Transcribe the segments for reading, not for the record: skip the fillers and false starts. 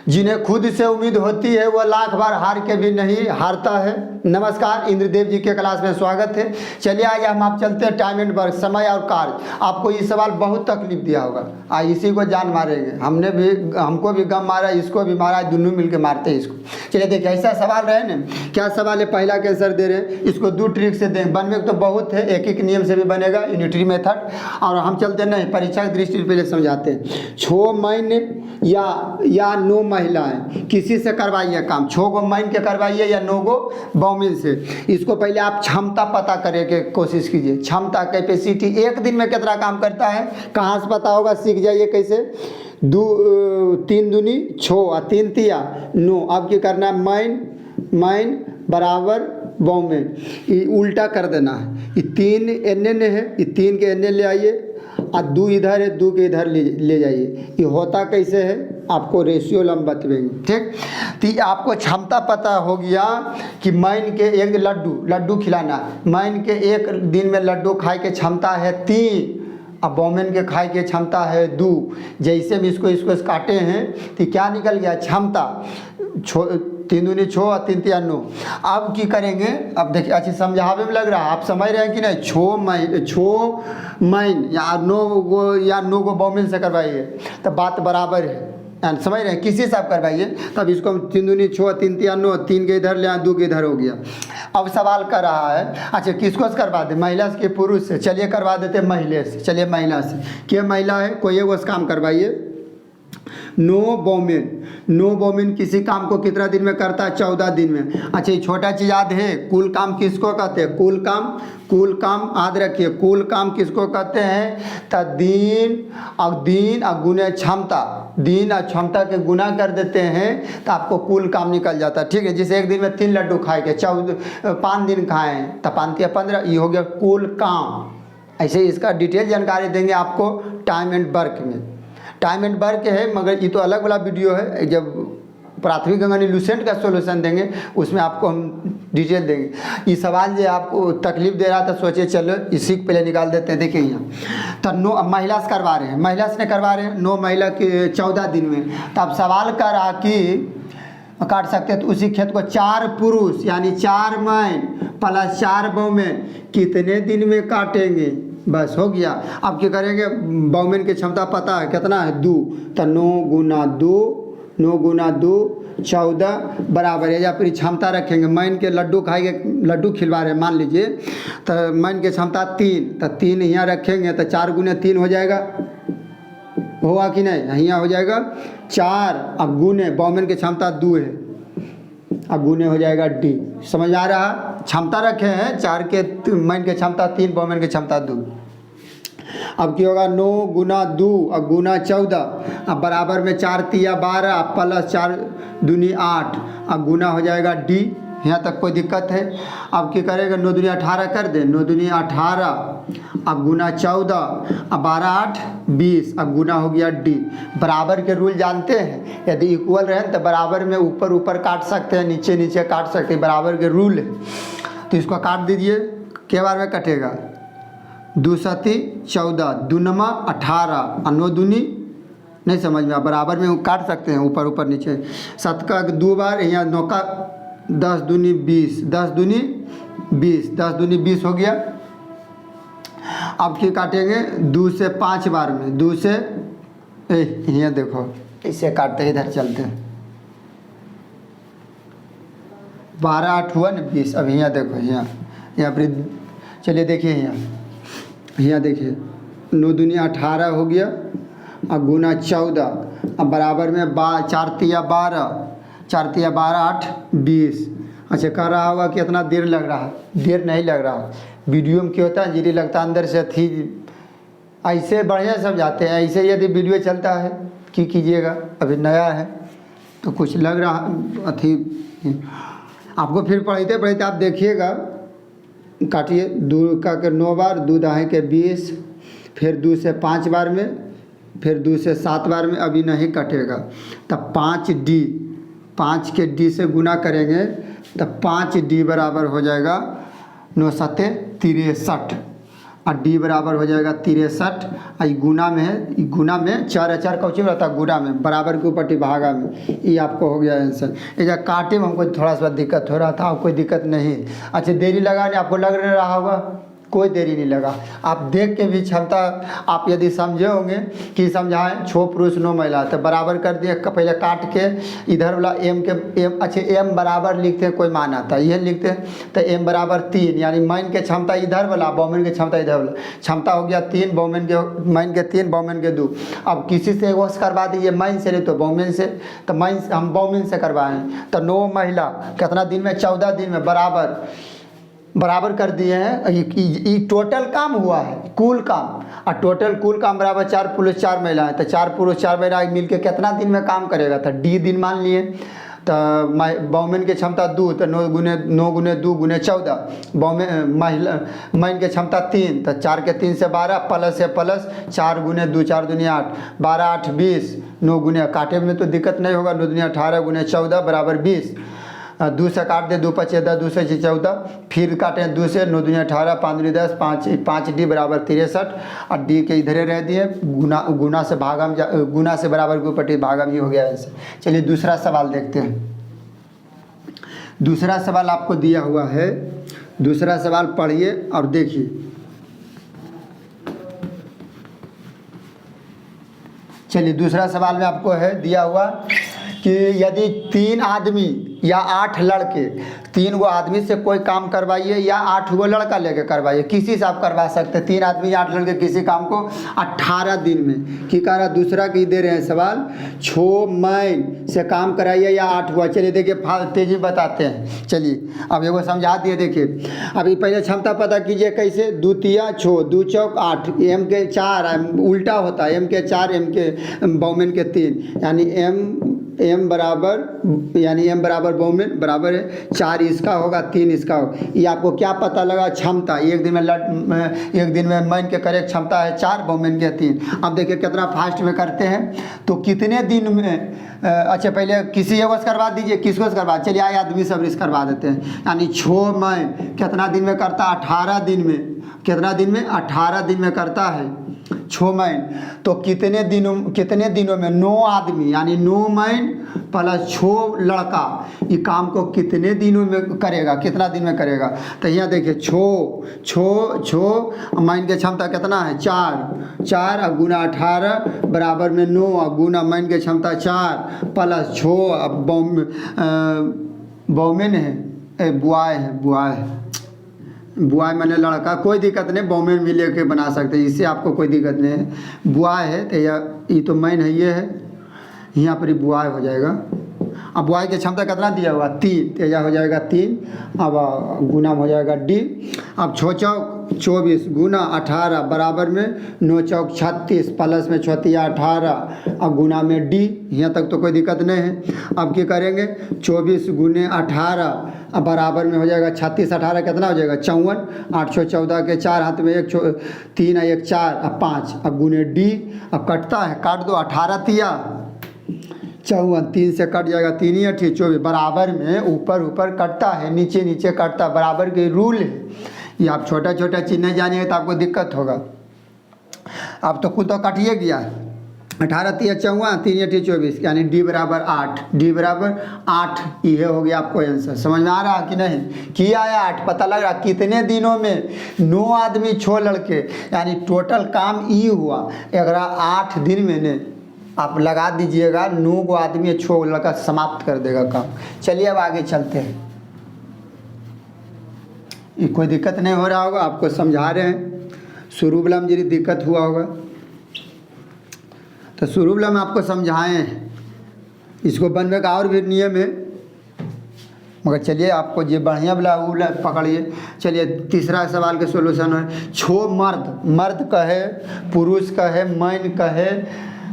जिन्हें खुद से उम्मीद होती है वह लाख बार हार के भी नहीं हारता है। नमस्कार, इंद्रदेव जी के क्लास में स्वागत है। चलिए आज हम आप चलते हैं टाइम एंड वर्क, समय और कार्य। आपको ये सवाल बहुत तकलीफ दिया होगा, आज इसी को जान मारेंगे। हमको भी गम मारा, इसको भी मारा, दोनों मिलकर मारते हैं इसको। चलिए देखिए, ऐसा सवाल रहे ना, क्या सवाल है, पहला के आंसर दे रहे हैं, इसको दो ट्रिक से दें। बनने तो बहुत है, एक एक नियम से भी बनेगा, यूनिटरी मेथड। और हम चलते नहीं, परीक्षा की दृष्टि से पहले समझाते हैं। 6 महीने या 9 महिलाएं किसी से करवाइए काम, 6 गो महीने के करवाइए या 9 गो बॉमिन से। इसको पहले आप क्षमता पता करने की कोशिश कीजिए, क्षमता कैपेसिटी एक दिन में कितना काम करता है, कहाँ से पता होगा, सीख जाइए कैसे। 3 दूनी 6 और 3 तिया 9। अब क्या करना है, माइन बराबर बॉमिन, ये उल्टा कर देना है। ये 3 एन है, ये 3 के एन ले आइए और 2 इधर है, 2 के इधर ले जाइए। ये होता कैसे है, आपको रेशियो हम बतवेंगे, ठीक। तो आपको क्षमता पता हो गया कि मैन के एक लड्डू खिलाना, मैन के एक दिन में लड्डू खाए के क्षमता है 3, अब बॉमेन के खाए की क्षमता है 2। जैसे हम इसको काटे हैं तो क्या निकल गया, क्षमता 3 दूनी 6 और 3 तिया 9। अब की करेंगे, अब देखिए अच्छी समझावे में लग रहा है, आप समझ रहे हैं कि नहीं। 6 महीन या 9 गो बॉमिन से करवाइए तो बात बराबर है, समझ रहे हैं, किसी से आप करवाइए। तब इसको हम 3 दूनी 6 3 तिया 9, 3 के इधर ले आए, 2 के इधर हो गया। अब सवाल कर रहा है, अच्छा किसको से करवा दे, महिला से कि पुरुष से। चलिए करवा देते महिला से। चलिए महिला से, क्या महिला है, कोई एक उस काम करवाइए। 9 बॉमिन किसी काम को कितना दिन में करता है, 14 दिन में। अच्छा ये छोटा चीज़ याद है, कुल काम किसको कहते हैं, कुल काम याद रखिए, कुल काम किसको कहते हैं, तो दिन और गुने क्षमता, दिन और क्षमता के गुना कर देते हैं तो आपको कुल काम निकल जाता है, ठीक है। जैसे एक दिन में 3 लड्डू खाए के 5 दिन खाएँ तो 5 या 15, ये हो गया कुल काम। ऐसे इसका डिटेल जानकारी देंगे आपको टाइम एंड वर्क में। टाइम एंड वर्क है, मगर ये तो अलग वाला वीडियो है, जब प्राथमिक अंगनी लूसेंट का सॉल्यूशन देंगे उसमें आपको हम डिटेल देंगे। ये सवाल जो आपको तकलीफ दे रहा था, सोचे चलो इसी को पहले निकाल देते हैं। देखिए यहाँ तो 9 महिला से करवा रहे हैं, महिला से करवा रहे हैं 9 महिला के 14 दिन में। तो अब सवाल कर रहा कि काट सकते हैं, तो उसी खेत को 4 पुरुष यानी 4 मैन प्लस 4 वोमेन कितने दिन में काटेंगे, बस हो गया। अब क्या करेंगे, बॉमेन की क्षमता पता है कितना है, 2, तो 9 गुना 2 14 बराबर है। या फिर क्षमता रखेंगे, मैन के लड्डू खाएंगे, लड्डू खिलवा रहे हैं मान लीजिए, तो मैन की क्षमता 3, तो 3 यहाँ रखेंगे तो 4 गुने 3 हो जाएगा, होगा कि नहीं, यहाँ हो जाएगा 4। अब गुने बॉमेन की क्षमता 2 है, अब गुने हो जाएगा D। समझ आ रहा, क्षमता रखे हैं 4 के, मैन की क्षमता 3, बॉमेन की क्षमता 2। अब क्या होगा, 9 गुना 2 और गुना 14, अब बराबर में 4 तिया 12 प्लस 4 दूनी 8, अब गुना हो जाएगा D। यहाँ तक कोई दिक्कत है। अब क्या करेगा, 9 दूनी 18 कर दे, 9 दूनी 18, अब गुना 14, अब 12 8 20, अब गुना हो गया D। बराबर के रूल जानते हैं, यदि इक्वल रहे तो बराबर में ऊपर काट सकते हैं, नीचे काट सकते हैं, बराबर के रूल है। तो इसको काट दीजिए, के बार में कटेगा, 2 सती 14, 2 नमा 18 और 9 दूनी नहीं समझ में, बराबर में काट सकते हैं, ऊपर नीचे। 7 का 2 बार, यहाँ 9 का 10 दूनी 20, 10 दूनी 20 हो गया। अब क्या काटेंगे, 2 से 5 बार में, 2 से यहाँ देखो इसे काटते हैं, इधर चलते हैं, 12 8 हुआ ना 20। अब यहाँ देखो, यहाँ पर चलिए देखिए, यहाँ देखिए 9 दूनी 18 हो गया, अब गुना 14, अब बराबर में 4 तिया 12, 4 तिया 12 8 20। अच्छा कर रहा होगा कि इतना देर लग रहा है, देर नहीं लग रहा। वीडियो में क्या होता है, जीरी लगता है अंदर से थी, ऐसे बढ़िया समझाते हैं। ऐसे यदि वीडियो चलता है कि कीजिएगा, अभी नया है तो कुछ लग रहा अथी, आपको फिर पढ़ते आप देखिएगा। काटिए, 2 का 9 बार, 2 दाहें के 20, फिर 2 से 5 बार में, फिर 2 से 7 बार में, अभी नहीं कटेगा। तब 5 के D से गुना करेंगे तब 5D बराबर हो जाएगा 9 7 63। और डी बराबर हो जाएगा 63। और ये गुना में है, गुना में 4 4 कौची में रहता है गुना में, बराबर के ऊपर भागा में। ये आपको हो गया आंसर। ये जब काटे में हमको थोड़ा सा दिक्कत हो रहा था, अब कोई दिक्कत नहीं। अच्छा देरी लगा नहीं, आपको लग नहीं रहा होगा, कोई देरी नहीं लगा। आप देख के भी क्षमता, आप यदि समझे होंगे कि समझाएं 6 पुरुष 9 महिला, तो बराबर कर दिए। पहले काट के इधर वाला एम के एम, अच्छा एम बराबर लिखते हैं, कोई मान आता है, यह लिखते हैं तो एम बराबर 3, यानी मैन के क्षमता इधर वाला, बॉमेन की क्षमता इधर वाला। क्षमता हो गया 3, बॉमेन के मैन के 3, बॉमेन के 2। अब किसी से वो करवा दीजिए, मैन से नहीं तो बॉमेन से, तो मैन हम बॉमेन से करवाएं तो 9 महिला कितना दिन में, 14 दिन में, बराबर कर दिए हैं। ये टोटल काम हुआ है, कुल काम, और टोटल कुल काम बराबर 4 पुरुष 4 महिला है, तो 4 पुरुष 4 महिला मिलके कितना दिन में काम करेगा, तो डी दिन मान लिए। तो बॉमेन की क्षमता 2, तो 9 गुने 2 गुने 14, महिला मैन की क्षमता 3, तो 4 के 3 से 12, प्लस है प्लस, 4 गुने 2 4 दूनी 8, 12 8 20, 9 गुने, काटे में तो दिक्कत नहीं होगा, 9 दूनी 18 गुने 14 बराबर 20। 2 से काट दे, 2 5 10, 2 से 14, फिर काटें 2 से, 9 दूनी 18, 5 दूनी 10, 5 डी बराबर 63। और डी के इधरे रह दिए, गुना से भागम, गुना से बराबर के ऊपर भागम ही हो गया आंसर। चलिए दूसरा सवाल देखते हैं। दूसरा सवाल आपको दिया हुआ है, दूसरा सवाल पढ़िए और देखिए। चलिए दूसरा सवाल में आपको है दिया हुआ कि यदि 3 आदमी या 8 लड़के, 3 गो आदमी से कोई काम करवाइए या 8 गो लड़का लेके करवाइए, किसी से आप करवा सकते हैं। 3 आदमी या 8 लड़के किसी काम को 18 दिन में, कि कह रहा दूसरा की दे रहे हैं सवाल, 6 महीने से काम कराइए या 8 हुआ। चलिए देखिए तेजी बताते हैं। चलिए अब एगो समझा दिए, देखिए अभी पहले क्षमता पता कीजिए कैसे, 2 तिया 6, 2 चौक 8, एम के 4 उल्टा होता है, एम के 4 एम के बॉमेन के 3, यानी एम बराबर, यानी एम बराबर बॉमेन बराबर है 4 इसका होगा 3 इसका होगा। ये आपको क्या पता लगा, क्षमता एक दिन में मैन के करेक्ट क्षमता है 4, बॉमेन के 3। अब देखिए कितना फास्ट में करते हैं, तो कितने दिन में, अच्छा पहले किसी एगो से करवा दीजिए, किसको से करवा, चलिए आए आदमी सब रिस करवा देते हैं। यानी 6 महीने कितना दिन में करता, 18 दिन में, कितना दिन में, 18 दिन में करता है 6 महीने। तो कितने दिनों में 9 आदमी, यानी 9 महीने प्लस 6 लड़का, ये काम को कितने दिनों में करेगा, कितना दिन में करेगा। तो यहाँ देखिए 6 महीने की क्षमता कितना है, 4 और गुना 18 बराबर में 9, और गुना महीने की क्षमता 4 प्लस 6, अब बॉमेन है, बुआई मैंने लड़का, कोई दिक्कत नहीं, बॉमेन भी लेके बना सकते हैं, इससे आपको कोई दिक्कत नहीं है। बुआई है तो ये तो मैन है, ये है, यहाँ पर ही बुआई हो जाएगा। अब बुआई की क्षमता कितना दिया हुआ, 3, तो यह हो जाएगा 3, अब गुना हो जाएगा डी। अब 6 चौक 24 गुना 18 बराबर में 9 चौक 36 प्लस में 36 18, अब गुना में डी, यहाँ तक तो कोई दिक्कत नहीं है। अब क्या करेंगे, 24 गुने 18 अब बराबर में हो जाएगा 36 18 कितना हो जाएगा 54, 814 के 4 हाथ में 1 3 1 4 अब 5, अब गुने डी, अब कटता है, काट दो, 18 तिया 54, 3 से कट जाएगा, 3 ही 8 24, बराबर में ऊपर कटता है, नीचे कटता, बराबर के रूल है। ये आप छोटा चीज़ नहीं जानिए तो आपको दिक्कत होगा। अब तो खुद तो कटिए गया, 18 तिया 54, 3 8 24, यानी डी बराबर 8, डी बराबर 8, ये हो गया आपको आंसर। समझ में आ रहा कि नहीं, किया है 8, पता लग रहा कितने दिनों में, 9 आदमी 6 लड़के, यानी टोटल काम ई हुआ, अगर 8 दिन में ने आप लगा दीजिएगा, 9 को आदमी 6 लड़का समाप्त कर देगा काम। चलिए अब आगे चलते हैं। ये कोई दिक्कत नहीं हो रहा होगा, आपको समझा रहे हैं। शुरू वाला में यदि दिक्कत हुआ होगा तो शुरू वाला में आपको समझाएं हैं, इसको बनने का और भी नियम है, मगर चलिए आपको ये बढ़िया वाला पकड़िए। चलिए तीसरा सवाल के सोल्यूशन है, 6 मर्द कहे, पुरुष कहे, मैन कहे,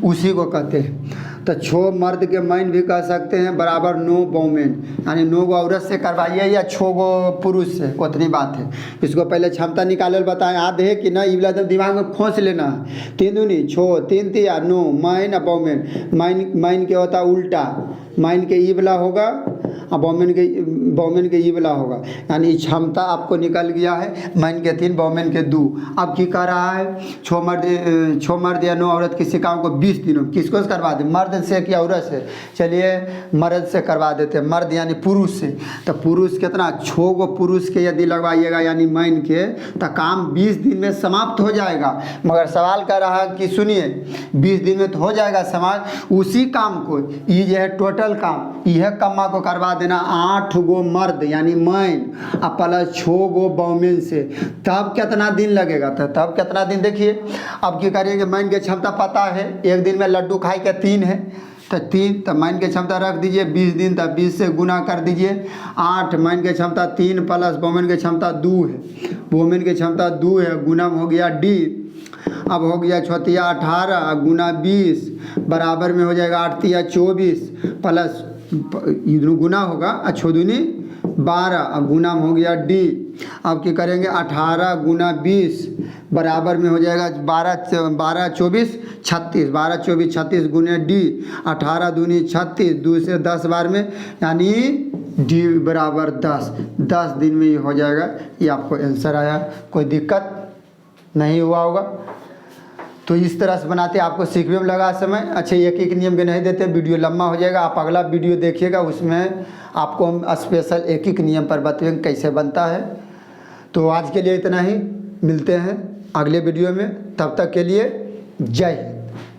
उसी को कहते हैं। तो 6 मर्द के मैन भी कह सकते हैं, बराबर 9 बॉमेन, यानी 9 गो औरत से करवाइए या 6 गो पुरुष से, उतनी बात है। इसको पहले क्षमता निकाले बताएं, आधे कि ना, ये वाला एकदम दिमाग में खोस लेना है। 3 दूनी 6, 3 तिया 9, मैन और बॉमेन। मैन के होता उल्टा, मैन के ई वाला होगा अब बॉमेन के ये वाला होगा, यानी क्षमता आपको निकल गया है मैन के 3 बॉमेन के 2। अब की कर रहा है, छो मर्द या 9 औरत किसी काम को 20 दिनों में किसको से करवा दे, मर्द से कि औरत से। चलिए मर्द से करवा देते हैं, मर्द यानी पुरुष से। तो पुरुष कितना, 6 गो पुरुष के यदि लगवाइएगा यानी मैन के, तो काम 20 दिन में समाप्त हो जाएगा। मगर सवाल कर रहा है कि सुनिए 20 दिन में तो हो जाएगा समाप्त, उसी काम को ये जो है टोटल काम यह कम्मा को करवा देना 8 गो मर्द यानी मैन अब प्लस 6 गो बॉमेन से, तब कितना दिन लगेगा। तो तब कितना दिन देखिए, अब क्या करेंगे, मैन की क्षमता पता है, एक दिन में लड्डू खाई के 3 है, तो 3 तो मैन की क्षमता रख दीजिए 20 दिन, तो 20 से गुना कर दीजिए 8। मैन की क्षमता 3 प्लस बॉमेन की क्षमता 2 है, वोमेन की क्षमता 2 है, गुना हो गया डी। अब हो गया 6 18 गुना 20 बराबर में हो जाएगा 8 तिया 24 प्लस इधर गुना होगा 6 दूनी 12, अब गुना हो गया डी। अब क्या करेंगे 18 गुना 20 बराबर में हो जाएगा 12 24 36, 12 24 36 गुने डी, 18 दूनी 36, 2 से 10 बार में यानी डी बराबर 10 दिन में ये हो जाएगा। ये आपको आंसर आया, कोई दिक्कत नहीं हुआ होगा। तो इस तरह से बनाते, आपको सीखने में लगा समय। अच्छा, एक नियम के नहीं देते, वीडियो लंबा हो जाएगा, आप अगला वीडियो देखिएगा, उसमें आपको हम स्पेशल एक नियम पर बताएंगे कैसे बनता है। तो आज के लिए इतना ही, मिलते हैं अगले वीडियो में, तब तक के लिए जय हिंद।